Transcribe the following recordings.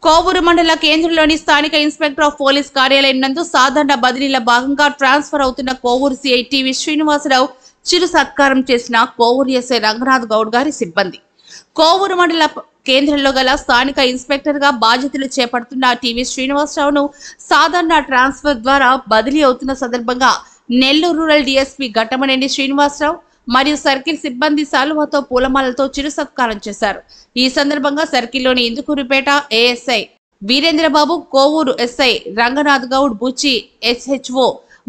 కోవూరు మండల కేంద్రంలోని స్థానిక ఇన్స్పెక్టర్ ఆఫ్ పోలీస్ కార్యాలయం నందు సాధారణ బదిలీల భాగంగా ట్రాన్స్ఫర్ అవుతున్న కోవూరు సిఐ టీవీ శ్రీనివాసరావు చిరు సత్కారం చేసిన కోవూరు ఎస్ఐ రంగనాథ్ గౌడ్ గారి సిబ్బంది. కోవూరు మండల కేంద్రంలో గల స్థానిక ఇన్స్పెక్టర్ గా బాధ్యతలు చేపడుతున్న టీవీ శ్రీనివాసరావును సాధారణ ట్రాన్స్ఫర్ ద్వారా బదిలీ అవుతున్న సందర్భంగా నెల్లూరు రూరల్ డీఎస్పీ ఘట్టమనేని శ్రీనివాసరావు మరియు సర్కిల్ సిబ్బంది శాలువాతో పూలమాలతో చిరు సత్కారం చేశారు. ఈ సందర్భంగా సర్కిల్లోని ఇందుకూరుపేట ఏఎస్ఐ వీరేంద్రబాబు, కోవూరు ఎస్ఐ రంగనాథ్ గౌడ్, బుచ్చి ఎస్హెచ్ఓ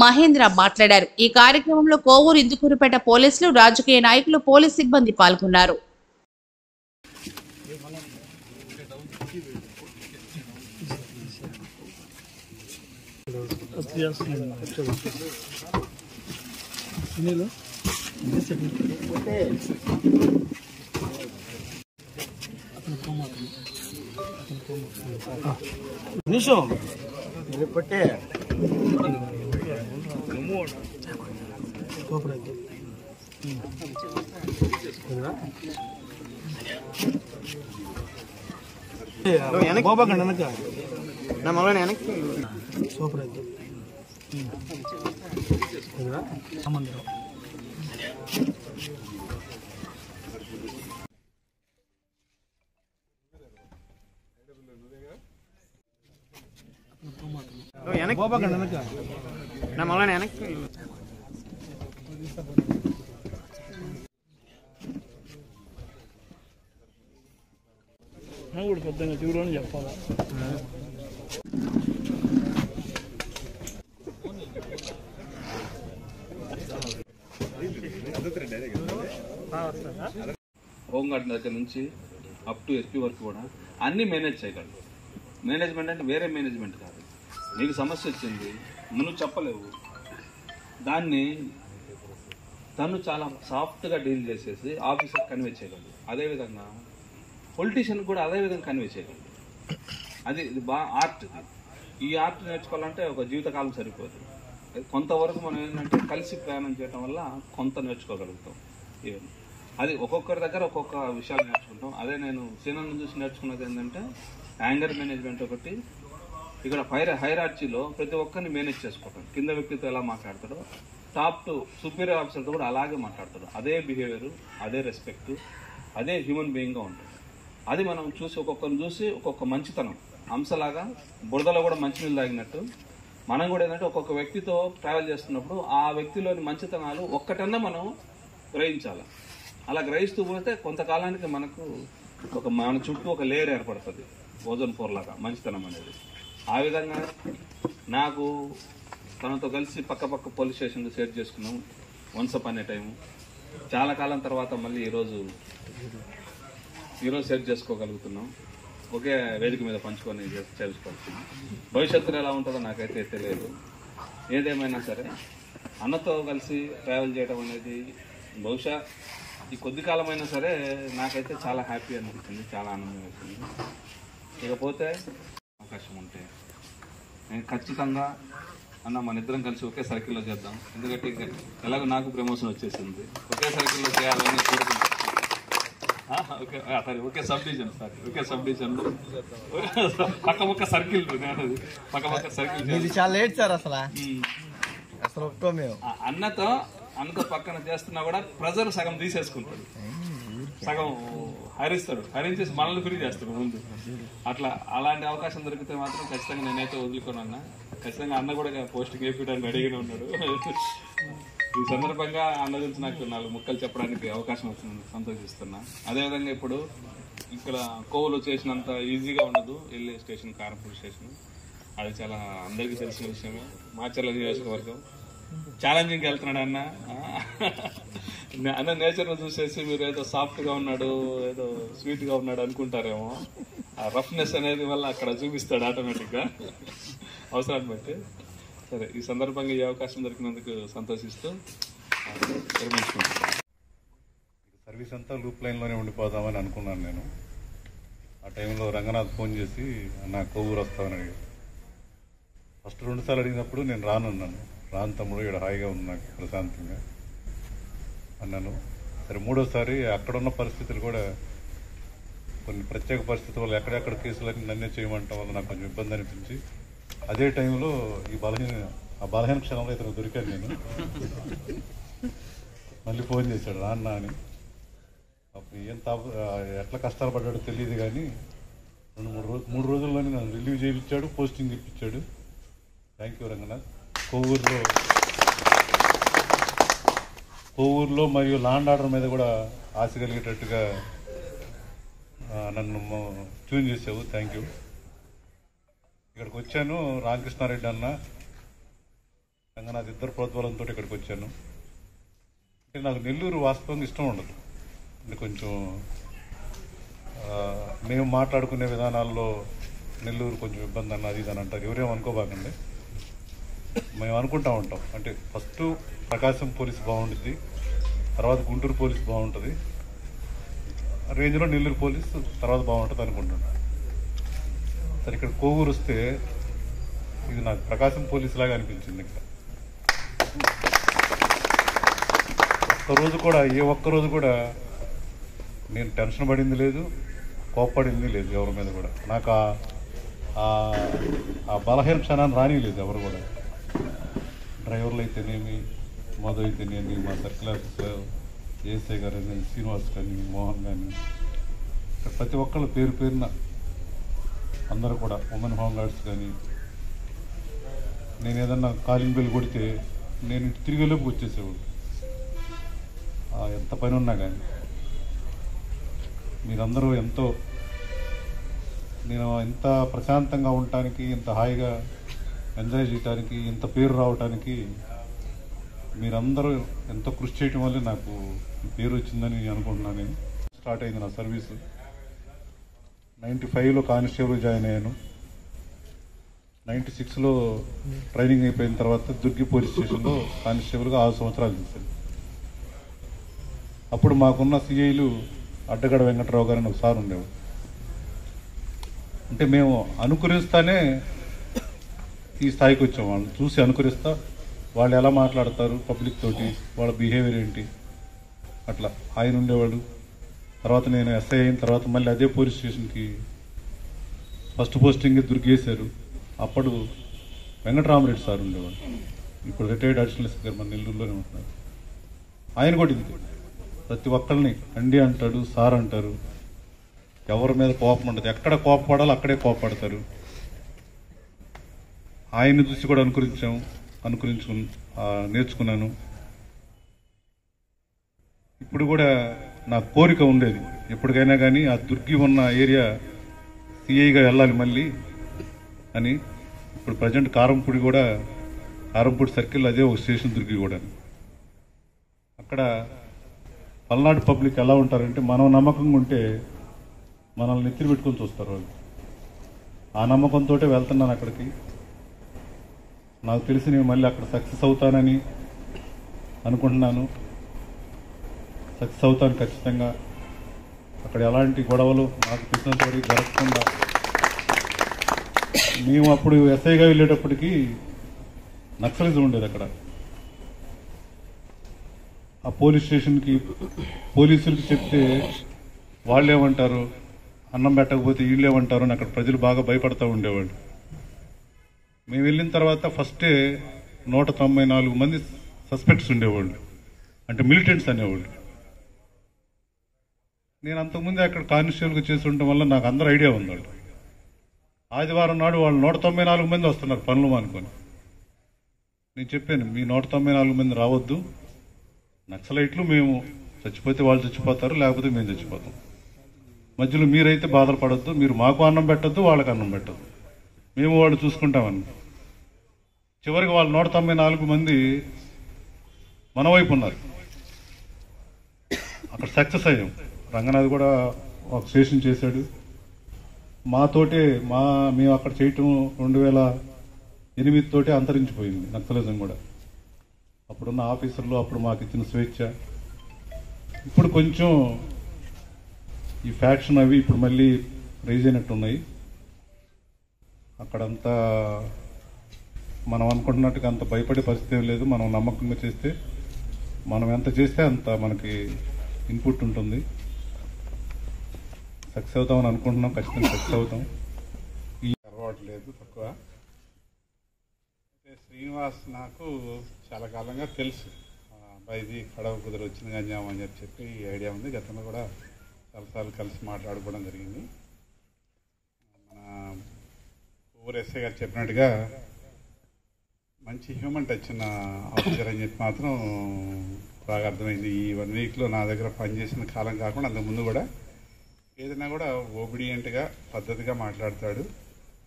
మహేంద్ర మాట్లాడారు. ఈ కార్యక్రమంలో కోవూరు ఇందుకూరుపేట పోలీసులు, రాజకీయ నాయకులు, పోలీస్ సిబ్బంది పాల్గొన్నారు. పెద్దగా చూడని చెప్పాలా హోంగార్డ్ దగ్గర నుంచి అప్ టు ఎస్పీ వరకు కూడా అన్నీ మేనేజ్ చేయగలరు. మేనేజ్మెంట్ అంటే వేరే మేనేజ్మెంట్ కాదు. నీకు సమస్య వచ్చింది, నువ్వు చెప్పలేవు, దాన్ని తను చాలా సాఫ్ట్గా డీల్ చేసేసి ఆఫీసర్ కన్వే చేయగలరు. అదేవిధంగా పొలిటీషియన్ కూడా అదేవిధంగా కన్వే చేయగలరు. ఇది బాగా ఆర్ట్. ఈ ఆర్ట్ నేర్చుకోవాలంటే ఒక జీవితకాలం సరిపోదు. కొంతవరకు మనం ఏంటంటే కలిసి ప్రయాణం చేయడం వల్ల కొంత నేర్చుకోగలుగుతాం. అది ఒక్కొక్కరి దగ్గర ఒక్కొక్క విషయాలు నేర్చుకుంటాం. అదే నేను సీనియర్ని చూసి నేర్చుకున్నది ఏంటంటే యాంగర్ మేనేజ్మెంట్ ఒకటి. ఇక్కడ హైరార్చీలో ప్రతి ఒక్కరిని మేనేజ్ చేసుకోవటం, కింద వ్యక్తితో ఎలా మాట్లాడతాడో టాప్ టు సుపీరియర్ ఆఫీసర్తో కూడా అలాగే మాట్లాడతాడు. అదే బిహేవియర్, అదే రెస్పెక్ట్, అదే హ్యూమన్ బీయింగ్గా ఉంటుంది. అది మనం చూసి ఒక్కొక్కరిని చూసి ఒక్కొక్క మంచితనం అంశలాగా బురదలో కూడా మంచినీళ్ళు తాగినట్టు మనం కూడా ఏంటంటే ఒక్కొక్క వ్యక్తితో ట్రావెల్ చేస్తున్నప్పుడు ఆ వ్యక్తిలోని మంచితనాలు ఒక్కటన్నా మనం గ్రహించాలి. అలా గ్రహిస్తూ పోతే కొంతకాలానికి మనకు మన చుట్టూ ఒక లేయర్ ఏర్పడుతుంది, ఓజోన్ పొర లాగా మంచితనం అనేది. ఆ విధంగా నాకు తనతో కలిసి పక్క పోలీస్ స్టేషన్లో షేర్ చేసుకున్నాం వన్స్ అపాన్ ఏ టైము. చాలా కాలం తర్వాత మళ్ళీ ఈరోజు షేర్ చేసుకోగలుగుతున్నాం. ఒకే వేదిక మీద పంచుకొని చేసుకోగలుగుతున్నాం. భవిష్యత్తులో ఎలా ఉంటుందో నాకైతే తెలియదు. ఏదేమైనా సరే అన్నతో కలిసి ట్రావెల్ చేయడం అనేది బహుశా ఈ కొద్ది కాలమైనా సరే నాకైతే చాలా హ్యాపీ అనిపిస్తుంది, చాలా ఆనందం వేస్తుంది. ఇకపోతే అవకాశం ఉంటే నేను ఖచ్చితంగా అన్న మన ఇద్దరం కలిసి ఒకే సర్కిల్లో చేద్దాం. ఎందుకంటే ఎలాగో నాకు ప్రమోషన్ వచ్చేసింది, ఒకే సర్కిల్లో చేయాలని కోరుకుంటాను. ఒకే సబ్ డివిజన్ పక్క సర్కిల్ చాలా లేట్ సార్. అసలు అన్నతో పక్కన చేస్తున్నా కూడా ప్రెజర్ సగం తీసేసుకుంటాడు, సగం హరించేసి మనల్ని ఫ్రీ చేస్తాడు ముందు. అలాంటి అవకాశం దొరికితే మాత్రం ఖచ్చితంగా నేనైతే వదులుకోనన్నా. ఖచ్చితంగా అన్న కూడా పోస్టింగ్ వేయడానికి రెడీగానే ఉన్నాడు. ఈ సందర్భంగా అన్న గురించి నాకు 4 ముక్కలు చెప్పడానికి అవకాశం వచ్చిందని సంతోషిస్తున్నా. అదేవిధంగా ఇప్పుడు ఇక్కడ కోవూలు చేసినంత ఈజీగా ఉండదు వెళ్ళే స్టేషన్, కారంపూడి స్టేషన్. అది చాలా అందరికీ తెలిసిన విషయమే. మాచర్ల నియోజకవర్గం ఛాలెంజింగ్కి వెళ్తున్నాడు అన్న. అన్న నేచర్ను చూసేసి మీరు ఏదో సాఫ్ట్గా ఉన్నాడు, ఏదో స్వీట్గా ఉన్నాడు అనుకుంటారేమో. ఆ రఫ్నెస్ అనేది వల్ల అక్కడ చూపిస్తాడు ఆటోమేటిక్గా అవసరాన్ని బట్టి. సరే, ఈ సందర్భంగా ఈ అవకాశం దొరికినందుకు సంతోషిస్తూ విరమించుకుంటాను. సర్వీస్ అంతా లూప్ లైన్లోనే ఉండిపోదామని అనుకున్నాను నేను. ఆ టైంలో రంగనాథ్ ఫోన్ చేసి అన్న కోవూరు వస్తామని అడిగాడు. ఫస్ట్ 2 సార్లు అడిగినప్పుడు నేను రానున్నాను. రాను తమ్ముడు, ఇక్కడ హాయిగా ఉంది నాకు ప్రశాంతంగా అన్నాను. సరే, 3వ సారి అక్కడున్న పరిస్థితులు కూడా కొన్ని ప్రత్యేక పరిస్థితుల వల్ల ఎక్కడెక్కడ కేసులన్నీ నన్నే చేయమంటాం వల్ల నాకు కొంచెం ఇబ్బంది అనిపించి అదే టైంలో ఆ బలహీన క్షణంలో ఇతను దొరికాను నేను. మళ్ళీ ఫోన్ చేశాడు రాన్న అని. అప్పుడు ఎట్లా కష్టాలు పడ్డాడో తెలియదు కానీ 2-3 రోజుల్లోనే నన్ను రిలీవ్ చేయించాడు, పోస్టింగ్ ఇప్పించాడు. Thank you Ranganath. కోవూరులో మరియు లాండ్ ఆర్డర్ మీద కూడా ఆశ కలిగేటట్టుగా నన్ను ట్యూన్ చేసావు. Thank you. ఇక్కడికి వచ్చాను, రామకృష్ణారెడ్డి అన్న రంగనాథ్ ఇద్దరు ప్రోద్బలంతో ఇక్కడికి వచ్చాను. అంటే నాకు నెల్లూరు వాస్తవంగా ఇష్టం ఉండదు. అంటే కొంచెం మేము మాట్లాడుకునే విధానాల్లో నెల్లూరు కొంచెం ఇబ్బంది అన్నది ఇది అని అంటారు. ఎవరేమో అనుకోబాకండి, మేము అనుకుంటా ఉంటాం. అంటే ఫస్ట్ ప్రకాశం పోలీస్ బాగుంటుంది, తర్వాత గుంటూరు పోలీస్ బాగుంటుంది, రేంజ్లో నెల్లూరు పోలీస్ తర్వాత బాగుంటుంది అనుకుంటున్నాను. సరే ఇక్కడ కోవూరు వస్తే ఇది నాకు ప్రకాశం పోలీస్ లాగా అనిపించింది. ఇక్కడ ఒక్కరోజు కూడా నేను టెన్షన్ పడింది లేదు, కోప్పడింది లేదు ఎవరి మీద కూడా. నాకు ఆ బలహీన క్షణాన్ని రానిలేదు ఎవరు కూడా. డ్రైవర్లు అయితేనేమి, మధు అయితేనేమి, మా సర్కిల్ ఆఫీసర్ ఏఎస్ఐ గారు, శ్రీనివాస్ కానీ, మోహన్ కానీ, ప్రతి ఒక్కళ్ళు పేరున అందరూ కూడా ఉమెన్ హోమ్ గార్డ్స్ కానీ, నేను ఏదన్నా కాలింగ్ బెల్ కొడితే నేను తిరిగేలోపు వచ్చేసేవాడు ఎంత పని ఉన్నా కానీ. మీరందరూ నేను ఎంత ప్రశాంతంగా ఉండటానికి, ఇంత హాయిగా ఎంజాయ్ చేయడానికి, ఇంత పేరు రావటానికి మీరందరూ ఎంతో కృషి చేయటం వల్లే నాకు ఈ పేరు వచ్చిందని అనుకుంటున్నాను. నేను స్టార్ట్ అయింది నా సర్వీసు 95లో కానిస్టేబుల్ జాయిన్ అయ్యాను. 96లో ట్రైనింగ్ అయిపోయిన తర్వాత దుర్గి పోలీస్ స్టేషన్లో కానిస్టేబుల్గా 6 సంవత్సరాలు చేశాను. అప్పుడు మాకున్న సిఐలు అడ్డగడ వెంకటరావు గారు అని ఒకసారి ఉండేవాడు. అంటే మేము అనుకరిస్తానే ఈ స్థాయికి వచ్చాం. వాళ్ళు చూసి అనుకరిస్తా, వాళ్ళు ఎలా మాట్లాడతారు పబ్లిక్ తోటి, వాళ్ళ బిహేవియర్ ఏంటి, అట్లా ఆయన ఉండేవాడు. తర్వాత నేను ఎస్ఐ అయిన తర్వాత మళ్ళీ అదే పోలీస్ స్టేషన్కి ఫస్ట్ పోస్టింగ్ దుర్గేశారు. అప్పుడు వెంకటరామరెడ్డి సార్ ఉండేవాడు, ఇప్పుడు రిటైర్డ్ అడిషనల్ ఎస్పీ గారు మన నెల్లూరులోనే ఉంటున్నారు. ఆయన కూడా ఇది ప్రతి ఒక్కరిని అండి అంటాడు, సార్ అంటారు, ఎవరి మీద కోపం ఉండదు. ఎక్కడ కోపపడాలో అక్కడే కోపపడతారు. ఆయన్ని చూసి కూడా నేర్చుకున్నాను. ఇప్పుడు కూడా నా కోరిక ఉండేది ఎప్పటికైనా కానీ ఆ దుర్గి ఉన్న ఏరియా సిఐగా వెళ్ళాలి మళ్ళీ అని. ఇప్పుడు ప్రజెంట్ కారంపూడి సర్కిల్ అదే ఒక స్టేషన్ దుర్గి కూడా. అక్కడ పల్నాడు పబ్లిక్ ఎలా ఉంటారంటే, మనం నమ్మకంగా ఉంటే మనల్ని నెత్తిరి పెట్టుకొని చూస్తారు వాళ్ళు. ఆ నమ్మకంతో వెళ్తున్నాను అక్కడికి. నాకు తెలిసి నేను మళ్ళీ అక్కడ సక్సెస్ అవుతానని అనుకుంటున్నాను. సక్సెస్ అవుతాను ఖచ్చితంగా. అక్కడ ఎలాంటి గొడవలు నాకు తెలిసినంతవరకు జరగకుండా. మేము అప్పుడు ఎస్ఐగా వెళ్ళేటప్పటికి నక్సలిజం ఉండేది అక్కడ. ఆ పోలీస్ స్టేషన్కి పోలీసులకి చెప్తే వాళ్ళు ఏమంటారు, అన్నం పెట్టకపోతే వీళ్ళు ఏమంటారు అని అక్కడ ప్రజలు బాగా భయపడతా ఉండేవాళ్ళు. మేము వెళ్ళిన తర్వాత ఫస్టే 194 మంది సస్పెక్ట్స్ ఉండేవాళ్ళు, అంటే మిలిటెంట్స్ అనేవాళ్ళు. నేను అంతకుముందే అక్కడ కానిస్టేబుల్గా చేసి ఉండటం వల్ల నాకు అందరూ ఐడియా ఉంది. వాళ్ళు ఆదివారం నాడు వాళ్ళు 194 మంది వస్తున్నారు పనులు అనుకొని. నేను చెప్పాను, మీ 194 మంది రావద్దు, నక్సలైట్లు మేము చచ్చిపోతే వాళ్ళు చచ్చిపోతారు, లేకపోతే మేము చచ్చిపోతాం. మధ్యలో మీరైతే బాధలు పడద్దు, మీరు మాకు అన్నం పెట్టద్దు, వాళ్ళకి అన్నం పెట్టద్దు, మేము వాళ్ళు చూసుకుంటామని. చివరికి వాళ్ళు 194 మంది మన వైపు ఉన్నారు. అక్కడ సక్సెస్ అయ్యాం. రంగనాథ్ కూడా ఒక స్టేషన్ చేశాడు మాతోటే. మేము అక్కడ చేయటం 2008 తోటే అంతరించిపోయింది నక్సలిజం కూడా. అప్పుడున్న ఆఫీసర్లు అప్పుడు మాకు ఇచ్చిన స్వేచ్ఛ. ఇప్పుడు కొంచెం ఈ ఫ్యాక్షన్ అవి ఇప్పుడు మళ్ళీ రైజ్ అయినట్టున్నాయి. అక్కడంతా మనం అనుకుంటున్నట్టుగా అంత భయపడే పరిస్థితి ఏం లేదు. మనం నమ్మకంగా చేస్తే, మనం ఎంత చేస్తే అంత మనకి ఇన్పుట్ ఉంటుంది. సక్సెస్ అవుతామని అనుకుంటున్నాం, ఖచ్చితంగా సక్సెస్ అవుతాం. ఈ అలవాటు లేదు తక్కువ. అయితే శ్రీనివాస్ నాకు చాలా కాలంగా తెలుసు. ఇది కడవ కుదిరి వచ్చింది గంజాం అని చెప్పి ఐడియా ఉంది. గతంలో కూడా చాలాసార్లు కలిసి మాట్లాడుకోవడం జరిగింది. మన ఊరు ఎస్ఐ గారు చెప్పినట్టుగా మంచి హ్యూమన్ టచ్ ఉన్న ఆఫీసర్ అని చెప్పి మాత్రం బాగా అర్థమైంది. ఈ 1 వీక్లో నా దగ్గర పనిచేసిన కాలం కాకుండా అంతకుముందు కూడా ఏదైనా కూడా ఓబిడియంట్గా పద్ధతిగా మాట్లాడతాడు.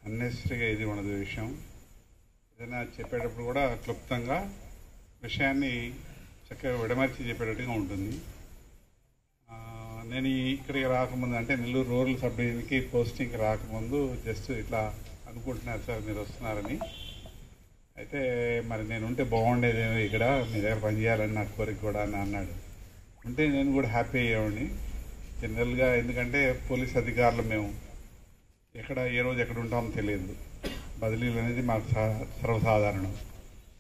అన్నెసరీగా ఏది ఉండదు విషయం. ఏదైనా చెప్పేటప్పుడు కూడా క్లుప్తంగా విషయాన్ని చక్కగా విడమర్చి చెప్పేటట్టుగా ఉంటుంది. నేను ఇక్కడికి రాకముందు, అంటే నెల్లూరు రూరల్ సబ్ డివిజన్కి పోస్టింగ్కి రాకముందు జస్ట్ ఇట్లా అనుకుంటున్నారు సార్ మీరు వస్తున్నారని. అయితే మరి నేను ఉంటే బాగుండేదేమో ఇక్కడ మీ దగ్గర పనిచేయాలని నా కోరిక కూడా అని అన్నాడు. ఉంటే నేను కూడా హ్యాపీ అయ్యేవాడిని జనరల్గా. ఎందుకంటే పోలీస్ అధికారులు మేము ఎక్కడ ఏ రోజు ఎక్కడ ఉంటామో తెలియదు. బదిలీలు అనేది మాకు సర్వసాధారణం.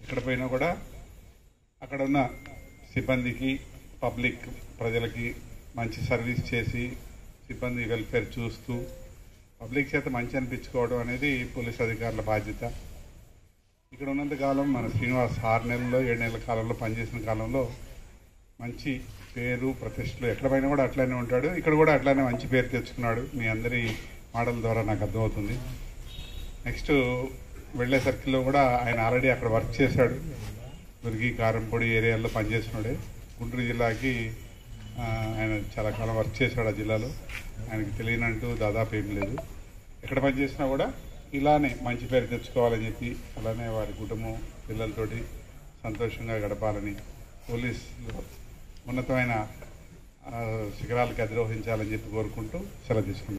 ఎక్కడ పోయినా కూడా అక్కడ ఉన్న సిబ్బందికి, పబ్లిక్ ప్రజలకి మంచి సర్వీస్ చేసి సిబ్బంది వెల్ఫేర్ చూస్తూ పబ్లిక్ చేత మంచి అనిపించుకోవడం అనేది పోలీస్ అధికారుల బాధ్యత. ఇక్కడ ఉన్నంతకాలం మన శ్రీనివాస్ 6 నెలల్లో 7 నెలల కాలంలో పనిచేసిన కాలంలో మంచి పేరు ప్రతిష్టలు ఎక్కడ పైన కూడా అట్లానే ఉంటాడు. ఇక్కడ కూడా అట్లానే మంచి పేరు తెచ్చుకున్నాడు. మీ అందరి మాటల ద్వారా నాకు అర్థమవుతుంది. నెక్స్ట్ వెళ్ళే సర్కిల్లో కూడా ఆయన ఆల్రెడీ అక్కడ వర్క్ చేశాడు. దుర్గి, కారంపొడి ఏరియాల్లో పనిచేస్తున్నాడే. గుంటూరు జిల్లాకి ఆయన చాలా కాలం వర్క్ చేశాడు. ఆ జిల్లాలో ఆయనకి తెలియనంటూ దాదాపు ఏం లేదు. ఎక్కడ పనిచేసినా కూడా ఇలానే మంచి పేరు తెచ్చుకోవాలని చెప్పి, అలానే వారి కుటుంబం పిల్లలతోటి సంతోషంగా గడపాలని, పోలీసులు ఉన్నతమైన శిఖరాలకు అధిరోహించాలని చెప్పి కోరుకుంటూ సెలవు తీసుకుంటాం.